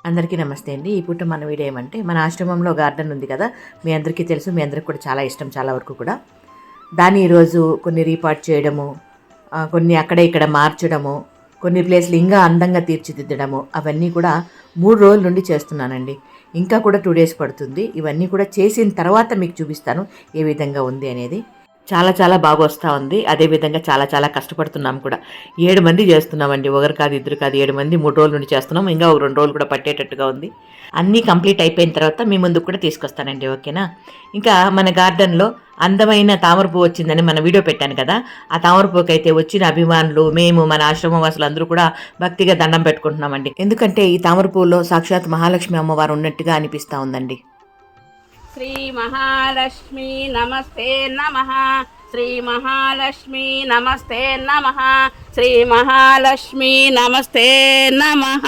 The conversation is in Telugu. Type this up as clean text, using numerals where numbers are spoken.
అందరికీ నమస్తే అండి. ఈ పూట మన వీడియో ఏమంటే మన ఆశ్రమంలో గార్డెన్ ఉంది కదా, మీ అందరికీ తెలుసు, మీ అందరికి కూడా చాలా ఇష్టం, చాలా వరకు కూడా. దాన్ని ఈరోజు కొన్ని రీపాట్ చేయడము, కొన్ని అక్కడ ఇక్కడ మార్చడము, కొన్ని ప్లేస్లు ఇంకా అందంగా తీర్చిదిద్దడము, అవన్నీ కూడా 3 రోజుల నుండి చేస్తున్నానండి. ఇంకా కూడా 2 డేస్ పడుతుంది. ఇవన్నీ కూడా చేసిన తర్వాత మీకు చూపిస్తాను ఏ విధంగా ఉంది అనేది. చాలా చాలా బాగా వస్తూ ఉంది. అదేవిధంగా చాలా చాలా కష్టపడుతున్నాం కూడా. 7 మంది చేస్తున్నామండి, ఒకరు కాదు ఇద్దరు కాదు, 7 మంది 3 రోజుల నుండి చేస్తున్నాం. ఇంకా ఒక 2 రోజులు కూడా పట్టేటట్టుగా ఉంది. అన్నీ కంప్లీట్ అయిపోయిన తర్వాత మీ ముందుకు కూడా తీసుకొస్తానండి, ఓకేనా. ఇంకా మన గార్డెన్లో అందమైన తామర పువ్వు వచ్చిందని మన వీడియో పెట్టాను కదా, ఆ తామర పువ్వుకి అయితే వచ్చిన అభిమానులు, మేము మన ఆశ్రమ వాసులు అందరూ కూడా భక్తిగా దండం పెట్టుకుంటున్నామండి. ఎందుకంటే ఈ తామర పువ్వులో సాక్షాత్ మహాలక్ష్మి అమ్మవారు ఉన్నట్టుగా అనిపిస్తూ ఉందండి. శ్రీ మహాలక్ష్మి నమస్తే నమః. శ్రీ మహాలక్ష్మి నమస్తే నమః. శ్రీ మహాలక్ష్మి నమస్తే నమః.